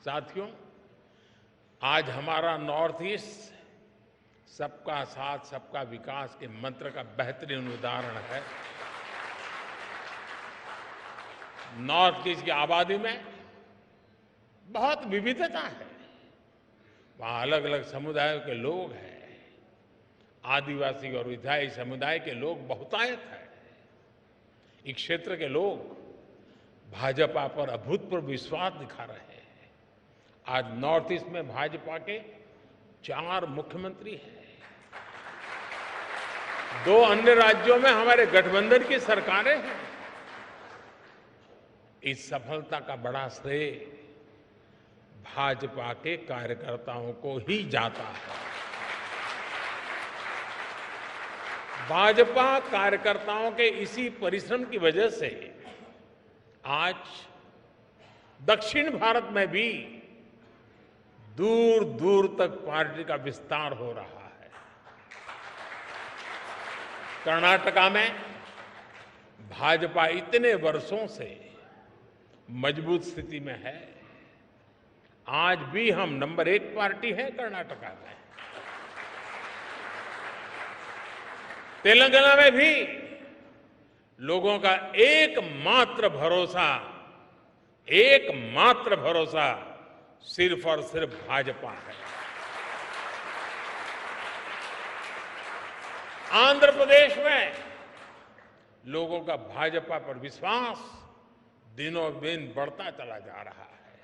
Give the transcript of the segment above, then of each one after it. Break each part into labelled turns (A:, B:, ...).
A: साथियों, आज हमारा नॉर्थ ईस्ट सबका साथ सबका विकास के मंत्र का बेहतरीन उदाहरण है। नॉर्थ ईस्ट की आबादी में बहुत विविधता है। वहाँ अलग अलग समुदायों के लोग हैं। आदिवासी और विधायी समुदाय के लोग बहुतायत हैं। इस क्षेत्र के लोग भाजपा पर अभूतपूर्व विश्वास दिखा रहे हैं। आज नॉर्थ ईस्ट में भाजपा के 4 मुख्यमंत्री हैं। 2 अन्य राज्यों में हमारे गठबंधन की सरकारें हैं। इस सफलता का बड़ा श्रेय भाजपा के कार्यकर्ताओं को ही जाता है। भाजपा कार्यकर्ताओं के इसी परिश्रम की वजह से आज दक्षिण भारत में भी दूर दूर तक पार्टी का विस्तार हो रहा है। कर्नाटका में भाजपा इतने वर्षों से मजबूत स्थिति में है। आज भी हम नंबर 1 पार्टी है कर्नाटका में। तेलंगाना में भी लोगों का एकमात्र भरोसा सिर्फ और सिर्फ भाजपा है। आंध्र प्रदेश में लोगों का भाजपा पर विश्वास दिनों दिन बढ़ता चला जा रहा है।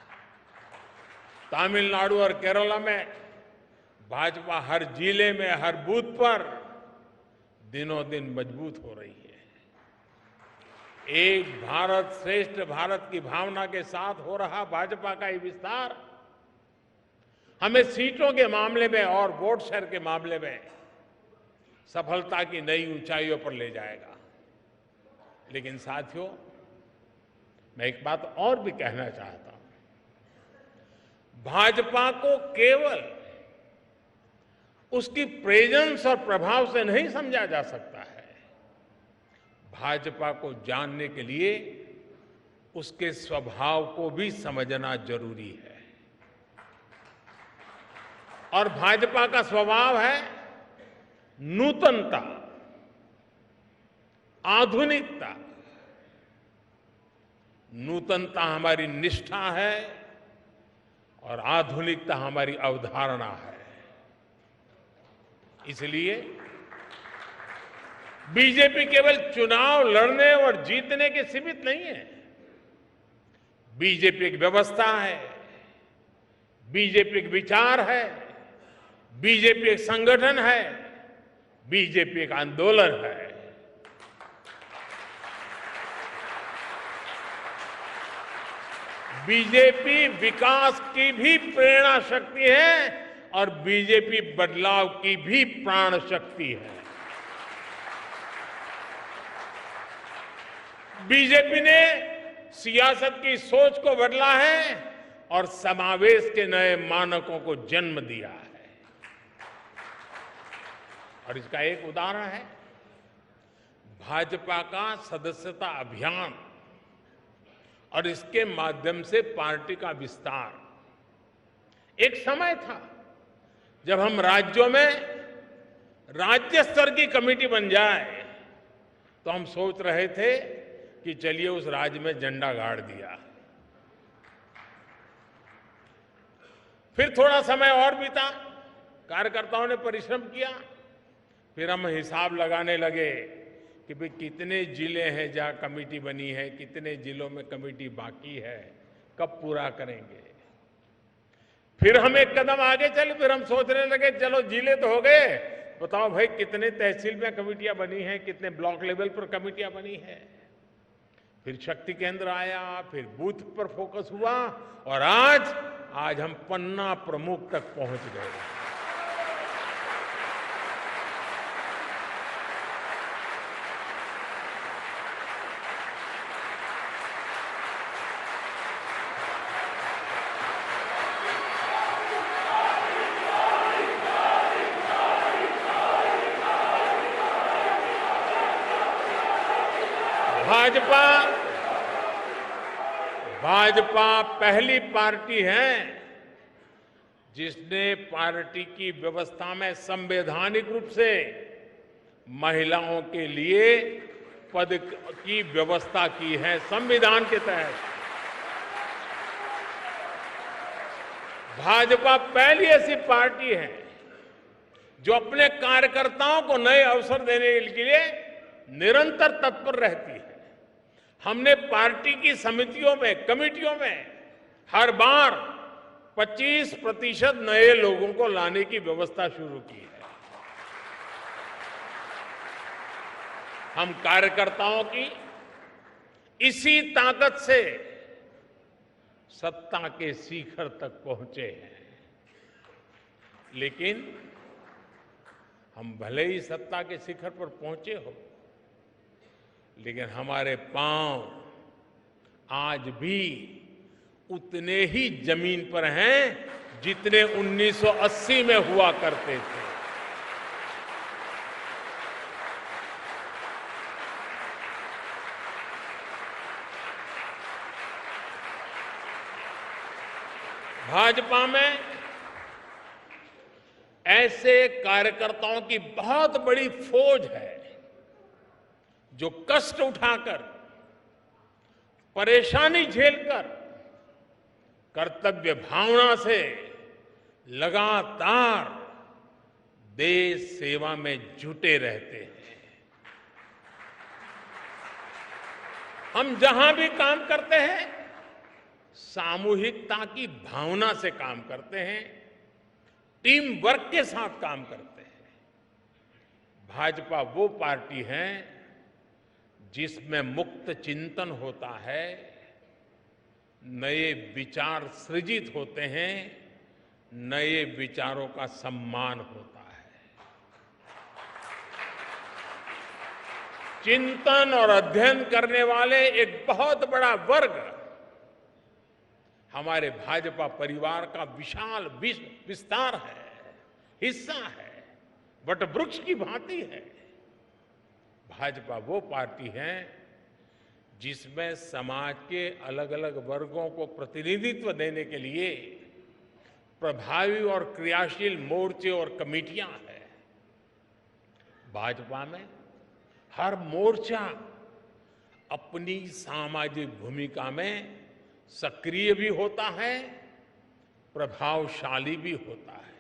A: तमिलनाडु और केरला में भाजपा हर जिले में, हर बूथ पर दिनों दिन मजबूत हो रही है। एक भारत श्रेष्ठ भारत की भावना के साथ हो रहा भाजपा का ये विस्तार हमें सीटों के मामले में और वोट शेयर के मामले में सफलता की नई ऊंचाइयों पर ले जाएगा। लेकिन साथियों, मैं एक बात और भी कहना चाहता हूं। भाजपा को केवल उसकी प्रेजेंस और प्रभाव से नहीं समझा जा सकता है। भाजपा को जानने के लिए उसके स्वभाव को भी समझना जरूरी है। और भाजपा का स्वभाव है नूतनता, आधुनिकता। नूतनता हमारी निष्ठा है और आधुनिकता हमारी अवधारणा है। इसलिए बीजेपी केवल चुनाव लड़ने और जीतने के सीमित नहीं है। बीजेपी एक व्यवस्था है, बीजेपी एक विचार है, बीजेपी एक संगठन है, बीजेपी एक आंदोलन है। बीजेपी विकास की भी प्रेरणा शक्ति है और बीजेपी बदलाव की भी प्राण शक्ति है। बीजेपी ने सियासत की सोच को बदला है और समावेश के नए मानकों को जन्म दिया है। और इसका एक उदाहरण है भाजपा का सदस्यता अभियान और इसके माध्यम से पार्टी का विस्तार। एक समय था जब हम राज्यों में राज्य स्तर की कमेटी बन जाए तो हम सोच रहे थे कि चलिए उस राज्य में झंडा गाड़ दिया। फिर थोड़ा समय और बीता, कार्यकर्ताओं ने परिश्रम किया। फिर हम हिसाब लगाने लगे कि भाई कितने जिले हैं जहां कमेटी बनी है, कितने जिलों में कमेटी बाकी है, कब पूरा करेंगे। फिर हम एक कदम आगे चले। फिर हम सोचने लगे चलो जिले तो हो गए, बताओ भाई कितने तहसील में कमेटियां बनी हैं, कितने ब्लॉक लेवल पर कमेटियां बनी हैं। फिर शक्ति केंद्र आया, फिर बूथ पर फोकस हुआ और आज हम पन्ना प्रमुख तक पहुंच गए। भाजपा पहली पार्टी है जिसने पार्टी की व्यवस्था में संवैधानिक रूप से महिलाओं के लिए पद की व्यवस्था की है। संविधान के तहत भाजपा पहली ऐसी पार्टी है जो अपने कार्यकर्ताओं को नए अवसर देने के लिए निरंतर तत्पर रहती है। हमने पार्टी की समितियों में, कमेटियों में हर बार 25% नए लोगों को लाने की व्यवस्था शुरू की है। हम कार्यकर्ताओं की इसी ताकत से सत्ता के शिखर तक पहुंचे हैं। लेकिन हम भले ही सत्ता के शिखर पर पहुंचे हो, लेकिन हमारे पांव आज भी उतने ही जमीन पर हैं जितने 1980 में हुआ करते थे। भाजपा में ऐसे कार्यकर्ताओं की बहुत बड़ी फौज है जो कष्ट उठाकर, परेशानी झेलकर, कर्तव्य भावना से लगातार देश सेवा में जुटे रहते हैं। हम जहां भी काम करते हैं सामूहिकता की भावना से काम करते हैं, टीम वर्क के साथ काम करते हैं। भाजपा वो पार्टी है जिसमें मुक्त चिंतन होता है, नए विचार सृजित होते हैं, नए विचारों का सम्मान होता है। चिंतन और अध्ययन करने वाले एक बहुत बड़ा वर्ग हमारे भाजपा परिवार का विशाल विस्तार है, हिस्सा है, वटवृक्ष की भांति है। भाजपा वो पार्टी है जिसमें समाज के अलग अलग वर्गों को प्रतिनिधित्व देने के लिए प्रभावी और क्रियाशील मोर्चे और कमेटियां हैं। भाजपा में हर मोर्चा अपनी सामाजिक भूमिका में सक्रिय भी होता है, प्रभावशाली भी होता है।